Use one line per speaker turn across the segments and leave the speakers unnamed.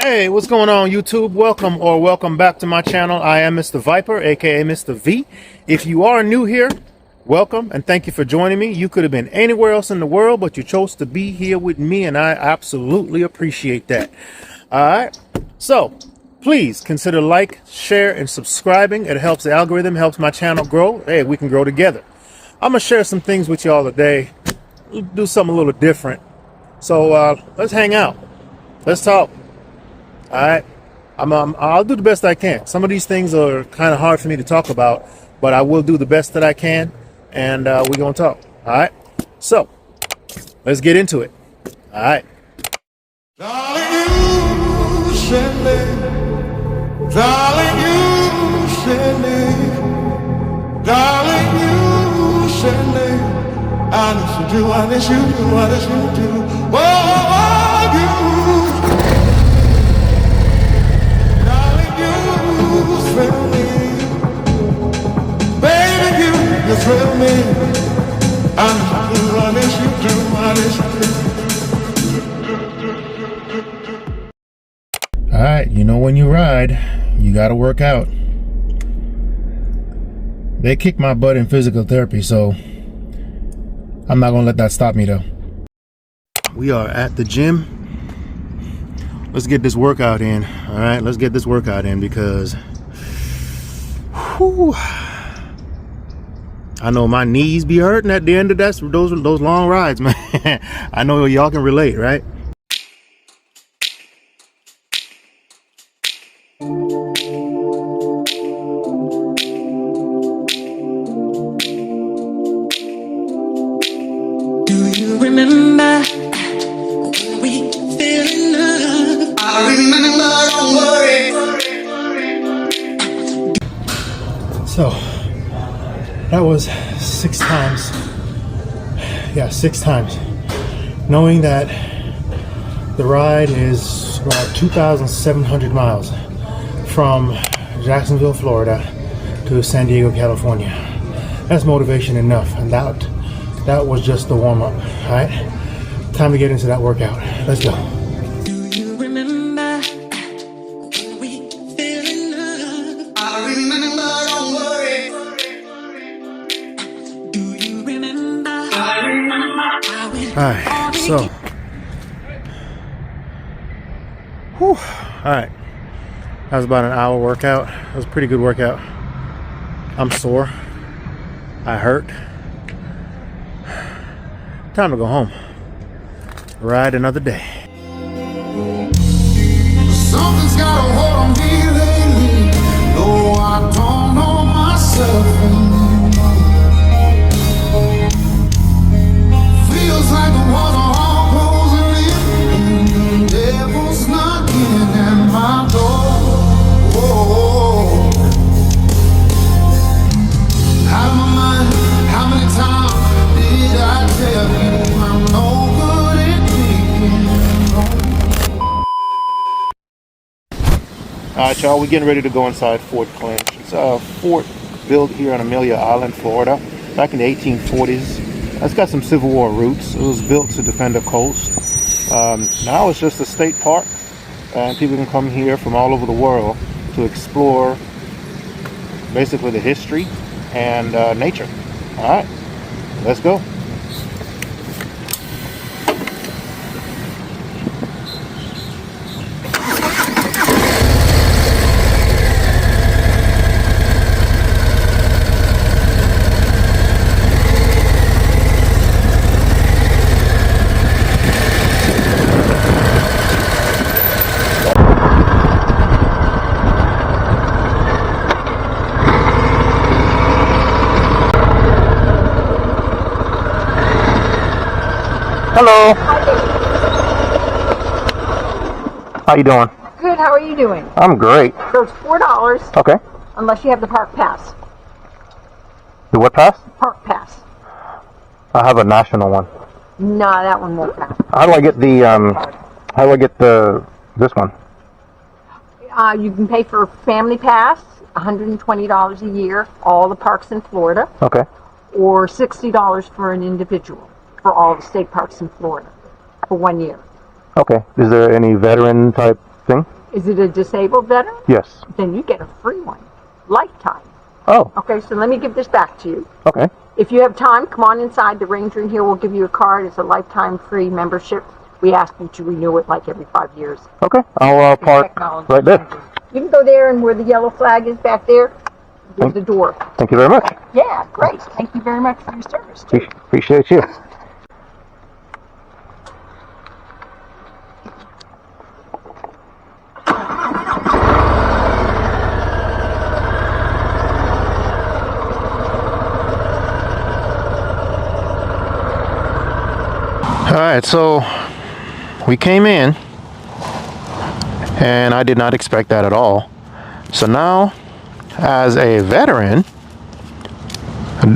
Hey, what's going on, YouTube? Welcome back to my channel. I am Mr. Viper, aka Mr. V. If you are new here, welcome and thank you for joining me. You could have been anywhere else in the world, but you chose to be here with me, and I absolutely appreciate that. Alright, so please consider like, share, and subscribing. It helps the algorithm, helps my channel grow. Hey, we can grow together. I'm gonna share some things with y'all today. We'll do something a little different. So let's hang out. Let's talk. All right, I'll do the best I can. Some of these things are kind of hard for me to talk about, but I will do the best that I can, and we're gonna talk. All right, so let's get into it. All right.
Darling, you should live. Darling, you should live. Darling, you should live. I need you do, I need you do, I need you do. Oh, you. Thrill me, baby, you thrill me. I do.
All right, you know when you ride, you got to work out. They kicked my butt in physical therapy, so I'm not gonna let that stop me though. We are at the gym. Let's get this workout in. All right, let's get this workout in because whew, I know my knees be hurting at the end of those long rides, man. I know y'all can relate, right?
Do you remember when we fell in love? I remember, don't worry.
So that was 6 times. Yeah, 6 times. Knowing that the ride is about 2,700 miles from Jacksonville, Florida to San Diego, California. That's motivation enough, and that was just the warm-up. All right, time to get into that workout. Let's go.
Do you remember when we fell in love? I remember, don't worry. Do you remember? I remember.
All right, so whew, all right, that was about an hour workout. That was a pretty good workout. I'm sore, I hurt. Time to go home. Ride another day.
Something's got a hold on me lately. Though I don't know myself anymore. Feels like the walls are all closing in, and the devil's knocking at my door. Whoa. Out of my mind, how many times did I tell you I'm no good at thinking?
All right, y'all, we're getting ready to go inside Fort Clinch. It's a fort built here on Amelia Island, Florida, back in the 1840s. It's got some Civil War roots. It was built to defend the coast. Now it's just a state park, and people can come here from all over the world to explore basically the history and nature. All right, let's go. Hello. How you doing?
Good, how are you doing?
I'm great.
So it's $4,
Okay.
unless you have the park pass.
The what pass?
Park pass.
I have a national one.
Nah, that one won't count.
How do I get this one?
You can pay for family pass, $120 a year, all the parks in Florida,
Okay.
or $60 for an individual for all the state parks in Florida for 1 year.
Okay. Is there any veteran type thing?
Is it a disabled veteran?
Yes.
Then you get a free one. Lifetime.
Oh,
Okay, so let me give this back to you.
okay.
If you have time, come on inside. The ranger in here will give you a card. It's a lifetime free membership. We ask you to renew it like every 5 years.
Okay. I'll park
Technology
right there.
changes. You can go there, and where the yellow flag is back there, there's the door.
Thank you very much.
Yeah, great. Thank you very much for your service, too.
Appreciate you. All right, so we came in and I did not expect that at all. So now, as a veteran,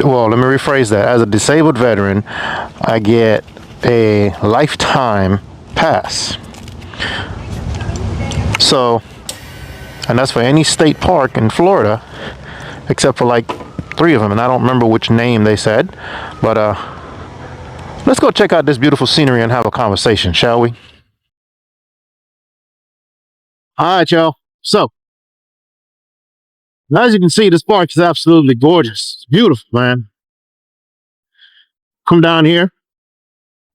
well, let me rephrase that. As a disabled veteran, I get a lifetime pass. So, and that's for any state park in Florida, except for like 3 of them, and I don't remember which name they said, but let's go check out this beautiful scenery and have a conversation, shall we? All right, y'all. So, as you can see, this park is absolutely gorgeous. It's beautiful, man. Come down here.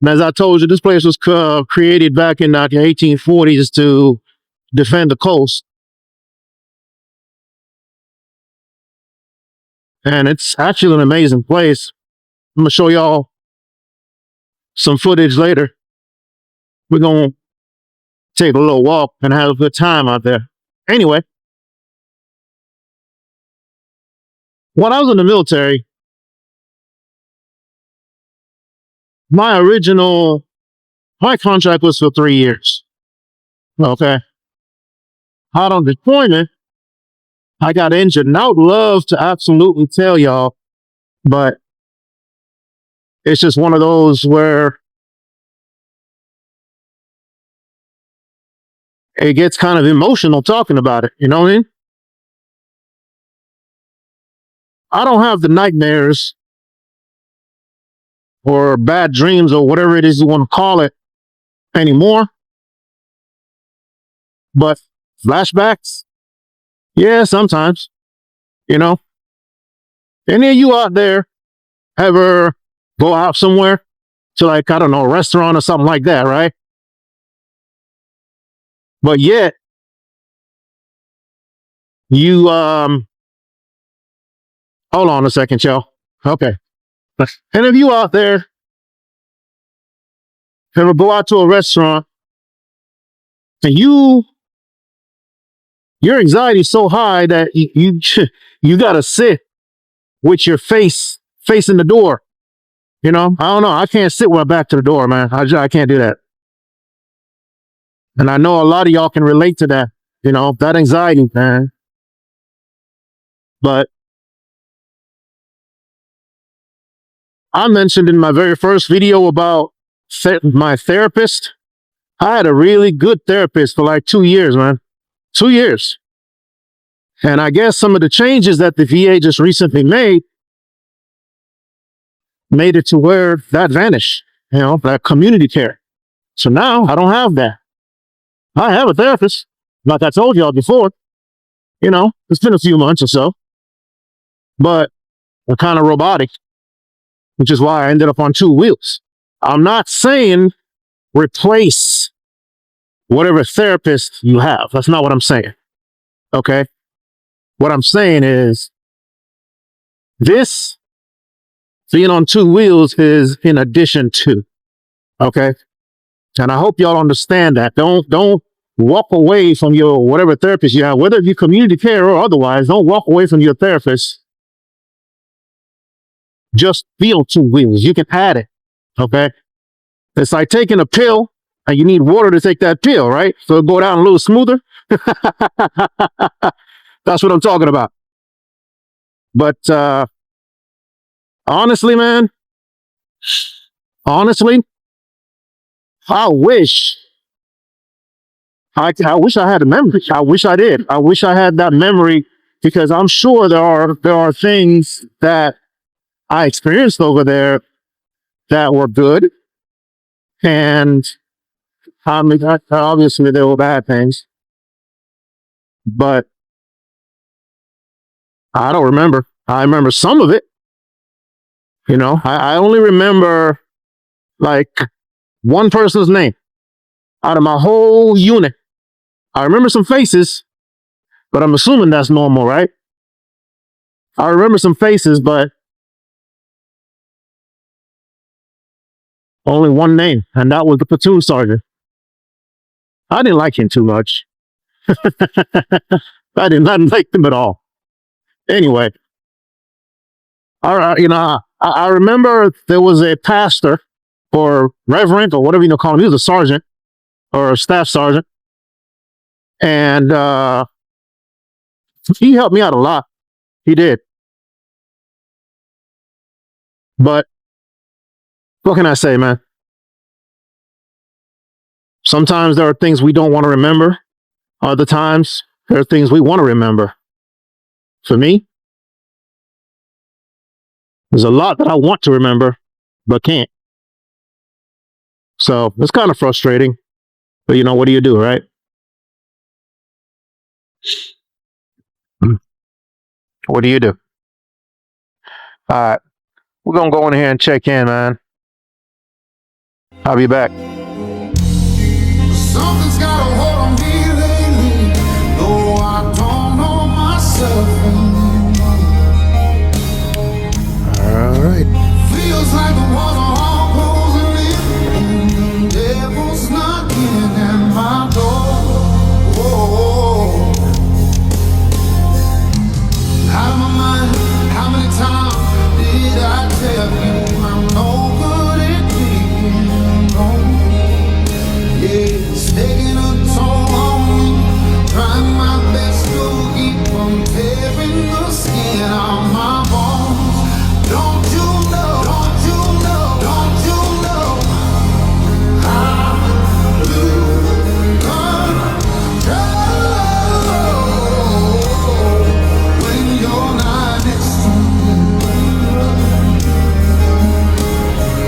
And as I told you, this place was created back in the 1840s to defend the coast. And it's actually an amazing place. I'm going to show y'all some footage later. We're going to take a little walk and have a good time out there. Anyway, when I was in the military, my contract was for 3 years. Okay. Out on deployment, I got injured. And I would love to absolutely tell y'all, but it's just one of those where it gets kind of emotional talking about it. You know what I mean? I don't have the nightmares or bad dreams or whatever it is you want to call it anymore. But flashbacks, yeah, sometimes, you know. Any of you out there ever go out somewhere to, like, I don't know, a restaurant or something like that, right? But yet you hold on a second, y'all. Okay. Any of you out there ever go out to a restaurant and your anxiety is so high that you gotta sit with your face facing the door. You know, I don't know. I can't sit with my back to the door, man. I can't do that. And I know a lot of y'all can relate to that, you know, that anxiety, man. But I mentioned in my very first video about my therapist. I had a really good therapist for like 2 years, man. 2 years. And I guess some of the changes that the VA just recently made it to where that vanished, you know, that community care. So now I don't have that. I have a therapist, like I told y'all before. You know, it's been a few months or so, but they're kind of robotic, which is why I ended up on 2 wheels. I'm not saying replace whatever therapist you have. That's not what I'm saying. Okay? What I'm saying is this being on 2 wheels is in addition to. Okay? And I hope y'all understand that. Don't walk away from your whatever therapist you have, whether you community care or otherwise. Don't walk away from your therapist. Just feel 2 wheels. You can add it. Okay? It's like taking a pill and you need water to take that pill, right? So it'll go down a little smoother. That's what I'm talking about. But honestly, man, I wish I wish I had a memory. I wish I did. I wish I had that memory, because I'm sure there are things that I experienced over there that were good, and obviously there were bad things. but I don't remember. I remember some of it. You know, I only remember like one person's name out of my whole unit. I remember some faces, but I'm assuming that's normal, right? I remember some faces, but only one name, and that was the platoon sergeant. I didn't like him too much. I did not like him at all. Anyway, all right, you know, I remember there was a pastor or reverend or whatever you call him. He was a sergeant or a staff sergeant, and he helped me out a lot. He did, but what can I say, man? Sometimes there are things we don't want to remember. Other times there are things we want to remember. For me, there's a lot that I want to remember, but can't. So it's kind of frustrating. But you know, what do you do, right? What do you do? All right. We're going to go in here and check in, man. I'll be back.
Something's got a hold on me lately, though I don't know myself anymore.
All right.
Feels like the walls are all closing in, and the devil's knocking at my door. Whoa. Out of my mind, how many times did I tell you I'm no good at being alone? Yeah, it's taking a toll on me, trying my best to keep from tearing the skin out my bones. Don't you know, don't you know, don't you know, I lose control when you're not next to me.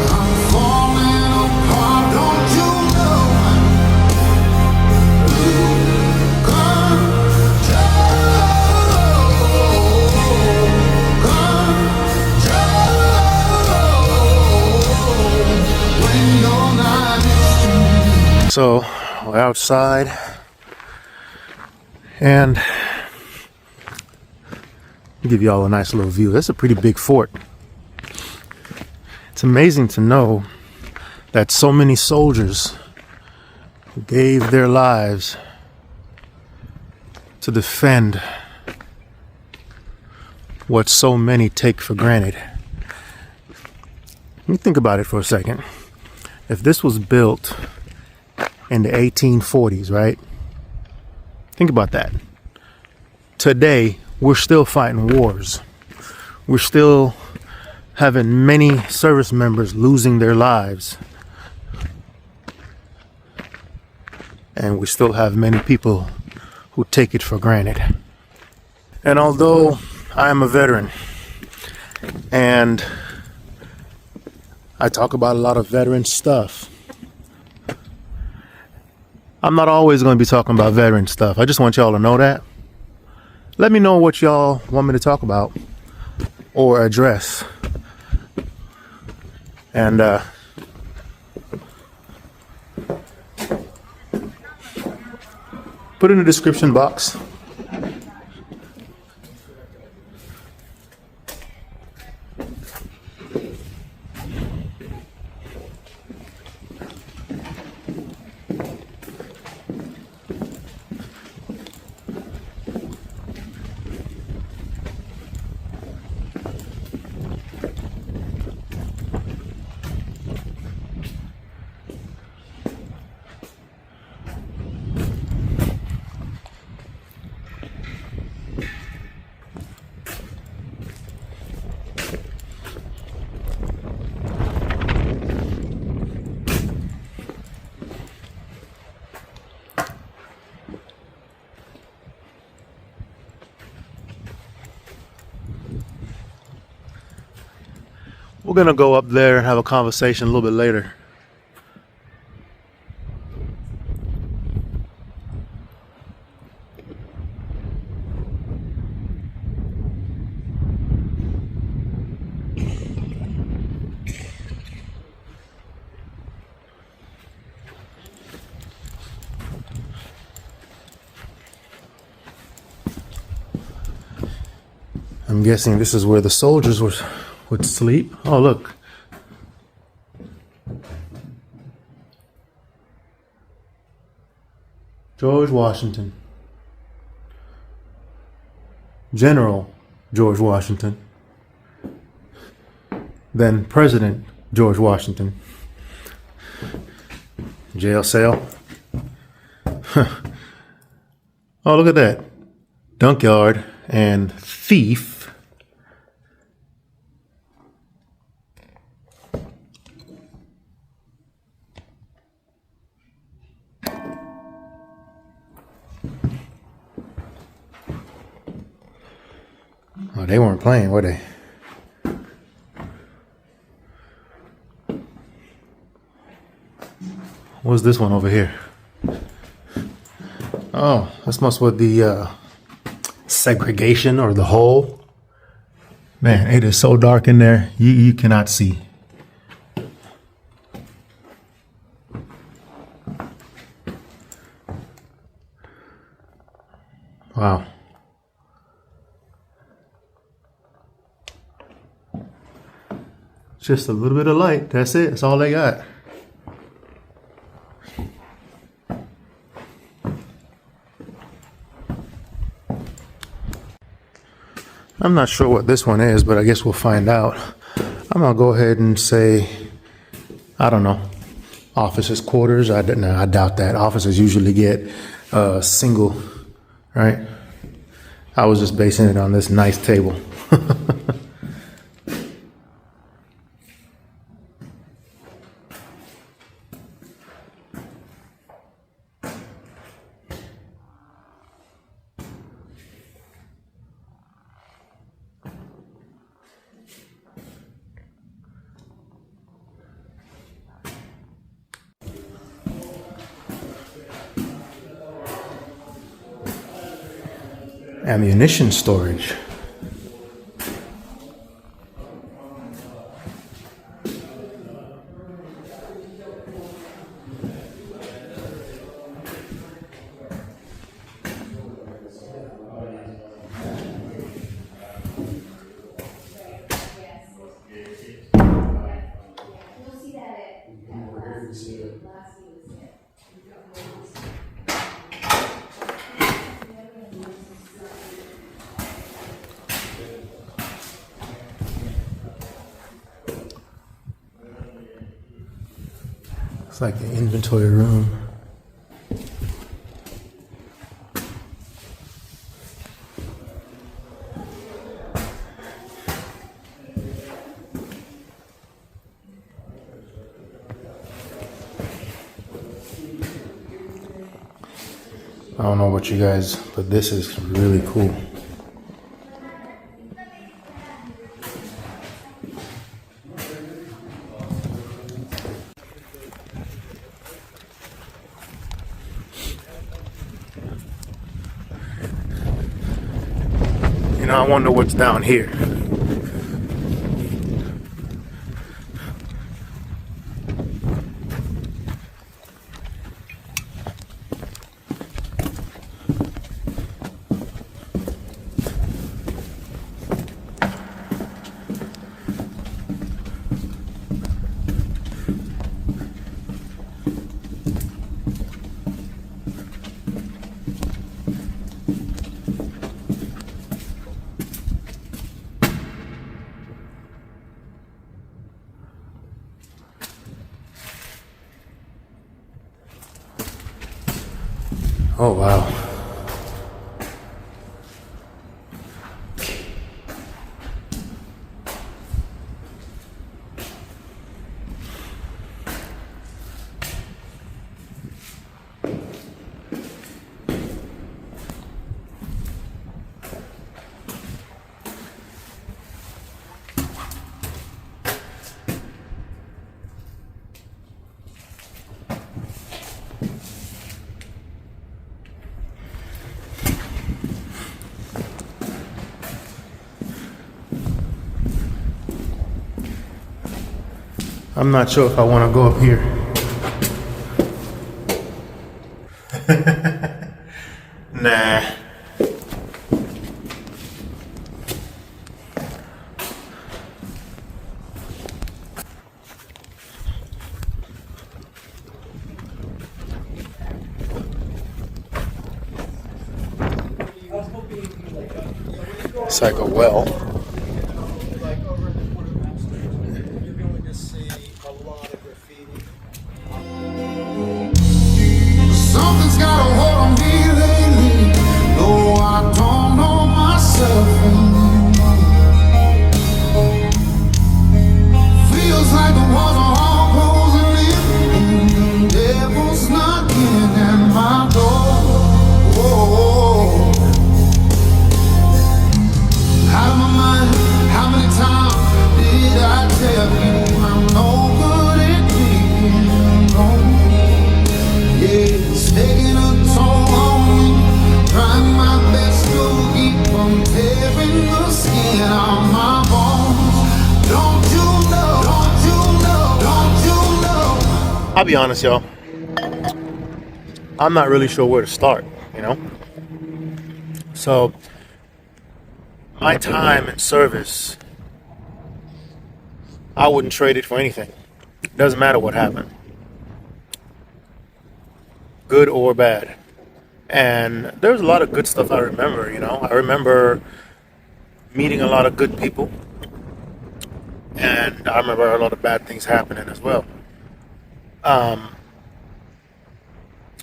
I'm falling apart, don't you know, lose control when you're not next to me.
So we're outside, and I'll give you all a nice little view. That's a pretty big fort. It's amazing to know that so many soldiers gave their lives to defend what so many take for granted. Let me think about it for a second. If this was built in the 1840s, right? Think about that. Today, we're still fighting wars. We're still having many service members losing their lives. And we still have many people who take it for granted. And although I am a veteran and I talk about a lot of veteran stuff, I'm not always going to be talking about veteran stuff. I just want y'all to know that. Let me know what y'all want me to talk about or address. And put it in the description box. We're gonna go up there and have a conversation a little bit later. I'm guessing this is where the soldiers would sleep. Oh, look. George Washington. General George Washington. Then President George Washington. Jail cell. Oh, look at that. Junkyard and thief. Oh, they weren't playing, were they? What's this one over here? Oh, this must be the segregation or the hole. Man, it is so dark in there, you cannot see. Wow. Just a little bit of light, that's it, that's all they got. I'm not sure what this one is, but I guess we'll find out. I'm gonna go ahead and say, I don't know, officers' quarters. I doubt that. Officers usually get single, right? I was just basing it on this nice table. Ammunition storage. It's like the inventory room. I don't know about you guys, but this is really cool. You know, I wonder what's down here. Oh, wow. I'm not sure if I want to go up here. Nah. It's like a well.
Something's got a hold on me lately, though I don't know myself anymore. Feels like the walls are all closing in, and the devil's knocking at my door. Whoa. Out of my mind, how many times did I tell you I'm no good at being alone? Yeah, it's taking a toll on me, trying my best to keep from tearing the skin off my bones. Don't you know, don't you know, don't you know?
I'll be honest, y'all. I'm not really sure where to start, you know? So, my time in service, I wouldn't trade it for anything. Doesn't matter what happened, good or bad. And there's a lot of good stuff I remember, you know? I remember meeting a lot of good people, and I remember a lot of bad things happening as well.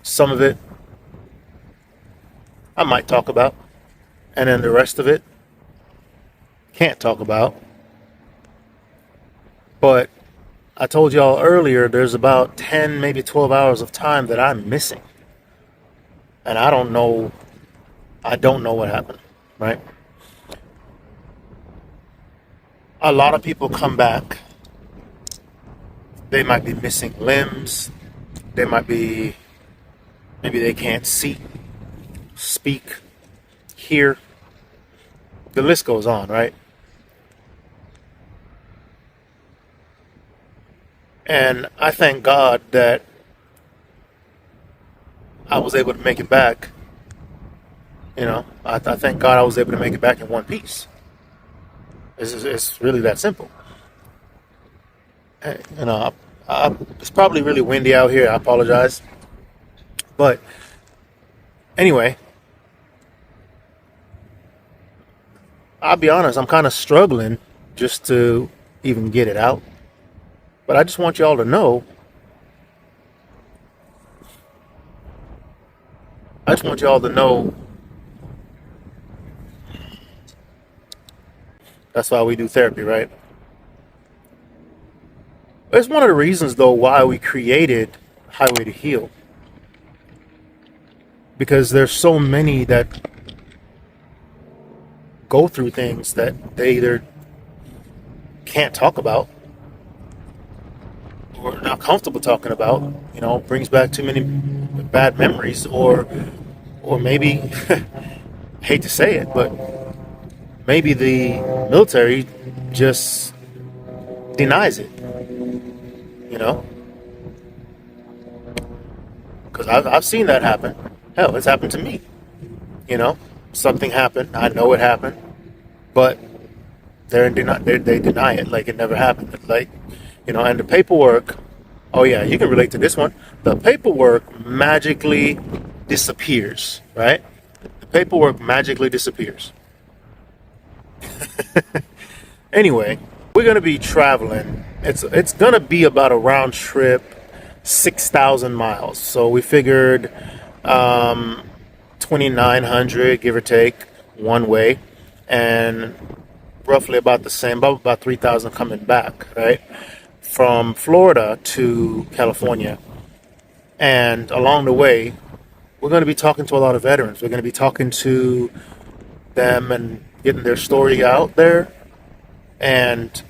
Some of it I might talk about, and then the rest of it can't talk about. But I told y'all earlier there's about 10, maybe 12 hours of time that I'm missing. And I don't know what happened, right? A lot of people come back. They might be missing limbs. Maybe they can't see, speak, hear. The list goes on, right? And I thank God that I was able to make it back. You know, I thank God I was able to make it back in one piece. It's really that simple. You know, it's probably really windy out here. I apologize. But anyway, I'll be honest, I'm kind of struggling just to even get it out. But I just want y'all to know. That's why we do therapy, right? It's one of the reasons, though, why we created Highway to Heal. Because there's so many that go through things that they either can't talk about or not comfortable talking about, you know, brings back too many bad memories, or maybe, hate to say it, but maybe the military just denies it, you know, because I've seen that happen. Hell, it's happened to me, you know, something happened, I know it happened, but they deny it like it never happened, like, you know, and the paperwork, oh yeah, you can relate to this one. The paperwork magically disappears, right? The paperwork magically disappears. Anyway, we're going to be traveling. It's going to be about a round trip, 6,000 miles. So we figured 2,900, give or take, one way, and roughly about the same, about 3,000 coming back, right? From Florida to California. And along the way, we're going to be talking to a lot of veterans. We're going to be talking to them and getting their story out there and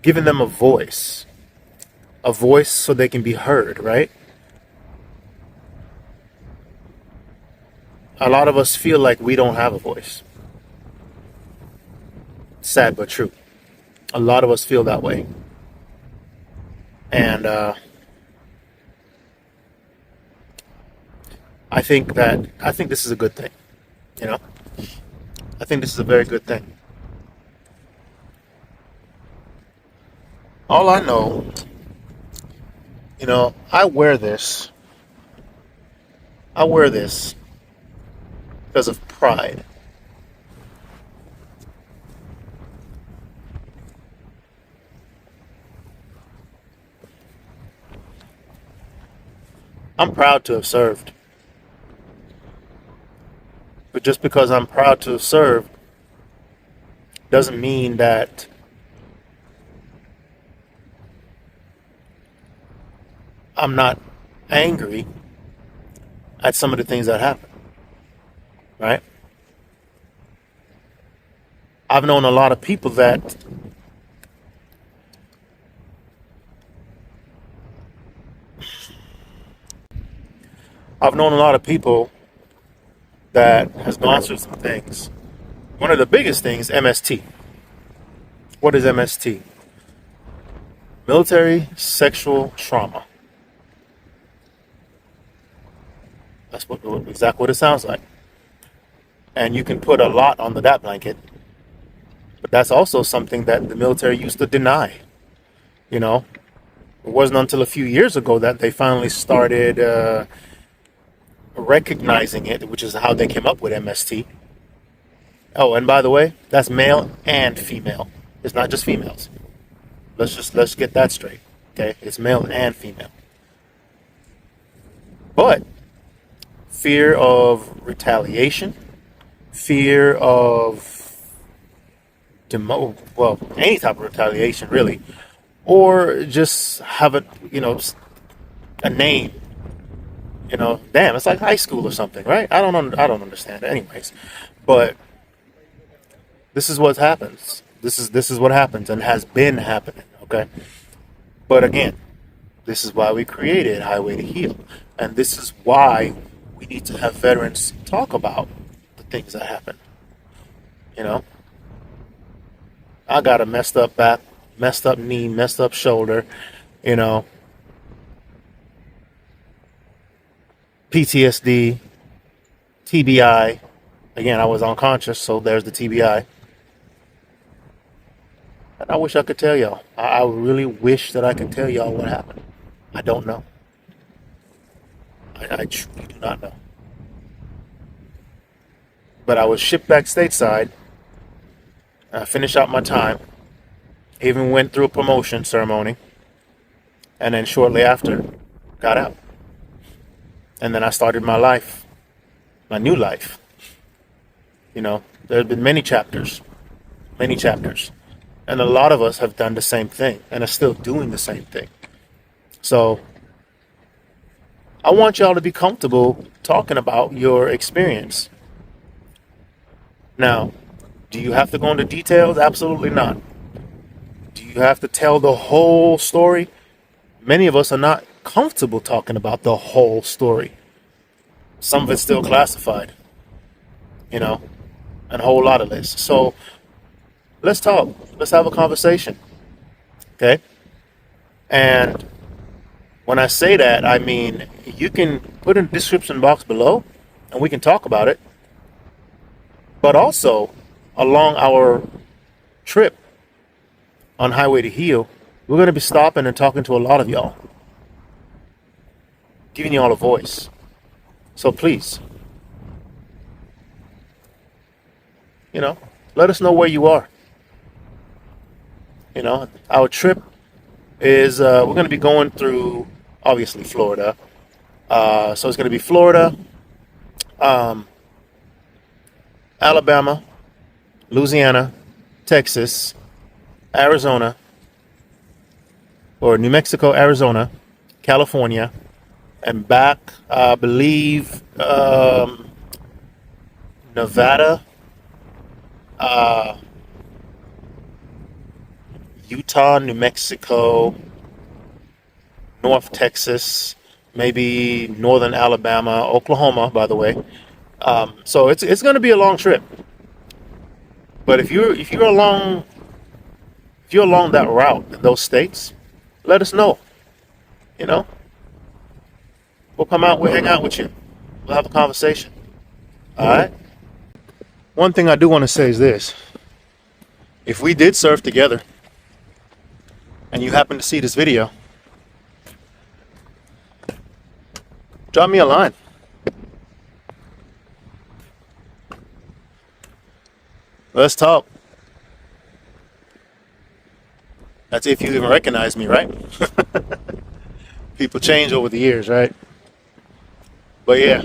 giving them a voice so they can be heard, right? A lot of us feel like we don't have a voice. Sad but true. A lot of us feel that way. And I think this is a good thing. You know? I think this is a very good thing. All I know, you know, I wear this because of pride. I'm proud to have served. But just because I'm proud to have served doesn't mean that I'm not angry at some of the things that happen. Right? I've known a lot of people that has gone through some things. One of the biggest things, MST. What is MST? Military sexual trauma. That's exactly what it sounds like. And you can put a lot under that blanket. But that's also something that the military used to deny. You know, it wasn't until a few years ago that they finally started recognizing it, which is how they came up with MST. Oh, and by the way, that's male and female. It's not just females. Let's get that straight. Okay, it's male and female. But fear of retaliation, fear of any type of retaliation, really, or just have a name. Damn, it's like high school or something, right? I don't understand it, anyways. But this is what happens. This is what happens and has been happening. Okay, but again, this is why we created Highway to Heal, and this is why we need to have veterans talk about the things that happen. I got a messed up back, messed up knee, messed up shoulder, PTSD, TBI. Again, I was unconscious, so there's the TBI. And I wish I could tell y'all. I really wish that I could tell y'all what happened. I don't know. I truly do not know. But I was shipped back stateside. I finished out my time. Even went through a promotion ceremony. And then shortly after, got out. And then I started my life. My new life. There have been many chapters. Many chapters. And a lot of us have done the same thing. And are still doing the same thing. So, I want y'all to be comfortable talking about your experience. Now, do you have to go into details? Absolutely not. Do you have to tell the whole story? Many of us are not comfortable talking about the whole story. Some of it's still classified. And a whole lot of this. So, let's talk. Let's have a conversation. Okay? And when I say that, I mean, you can put in the description box below and we can talk about it. But also, along our trip on Highway to Heal, we're going to be stopping and talking to a lot of y'all. Giving y'all a voice. So please, let us know where you are. Our trip is, we're going to be going through, obviously, Florida. So it's going to be Florida, Alabama, Louisiana, Texas, Arizona, or New Mexico, Arizona, California, and back, I believe, Nevada, Utah, New Mexico, North Texas, maybe northern Alabama, Oklahoma, by the way. So it's going to be a long trip. But if you're along that route in those states, let us know. We'll come out, we'll hang out with you. We'll have a conversation. All right? One thing I do want to say is this. If we did surf together and you happen to see this video, drop me a line. Let's talk. That's if you even recognize me, right? People change over the years, right? But yeah.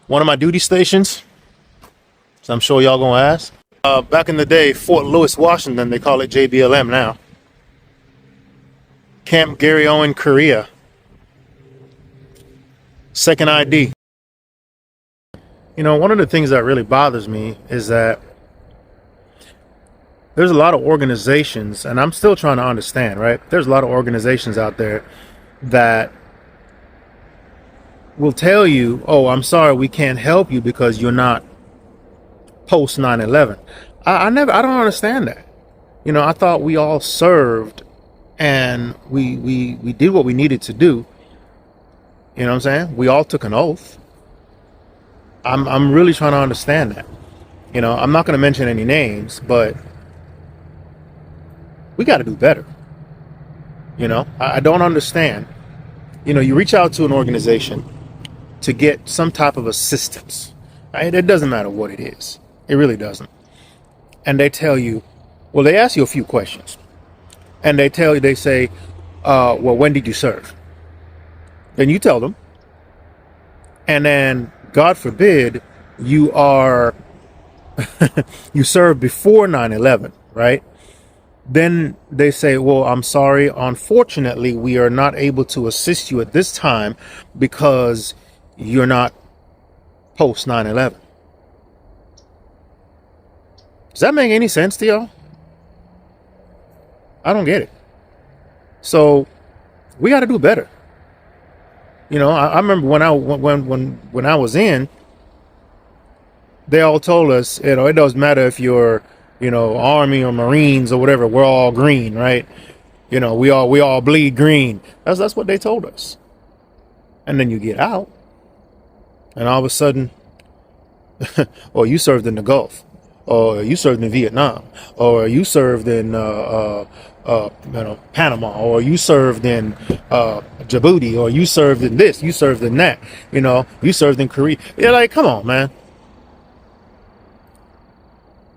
One of my duty stations, so I'm sure y'all gonna ask. Back in the day, Fort Lewis, Washington, they call it JBLM now. Camp Gary Owen, Korea. Second ID. You know, one of the things that really bothers me is that there's a lot of organizations, and I'm still trying to understand, right? There's a lot of organizations out there that will tell you, oh, I'm sorry, we can't help you because you're not post 9/11. I don't understand that. You know, I thought we all served and we did what we needed to do. You know what I'm saying? We all took an oath. I'm really trying to understand that. You know, I'm not going to mention any names, but we got to do better. You know, I don't understand. You know, you reach out to an organization to get some type of assistance, right? It doesn't matter what it is. It really doesn't. And they tell you, well, they ask you a few questions. And they say, well, when did you serve? Then you tell them. And then, God forbid, you served before 9/11, right? Then they say, well, I'm sorry. Unfortunately, we are not able to assist you at this time because you're not post 9/11. Does that make any sense to y'all? I don't get it. So we got to do better. You know, I remember when I was in, they all told us, you know, it doesn't matter if you're, you know, Army or Marines or whatever, we're all green, right? You know, we all bleed green. That's what they told us. And then you get out, and all of a sudden, or you served in the Gulf, or you served in Vietnam, or you served in Panama, or you served in Djibouti, or you served in this, you served in that, you know, you served in Korea. You're like, come on, man.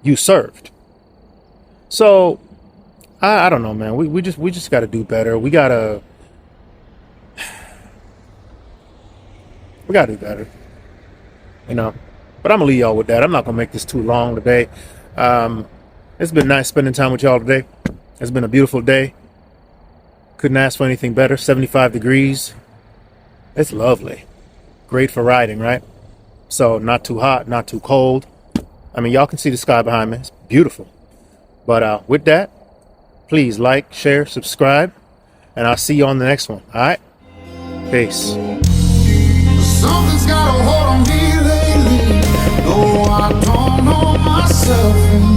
You served. So I don't know, man. We just got to do better. We gotta do better, you know. But I'm gonna leave y'all with that. I'm not gonna make this too long today. It's been nice spending time with y'all today. It's been a beautiful day. Couldn't ask for anything better. 75 degrees. It's lovely. Great for riding, right? So not too hot, not too cold. I mean, y'all can see the sky behind me. It's beautiful. But with that, please like, share, subscribe, and I'll see you on the next one. All right? Peace.
Something's got a hold on me lately, though I don't know myself anymore.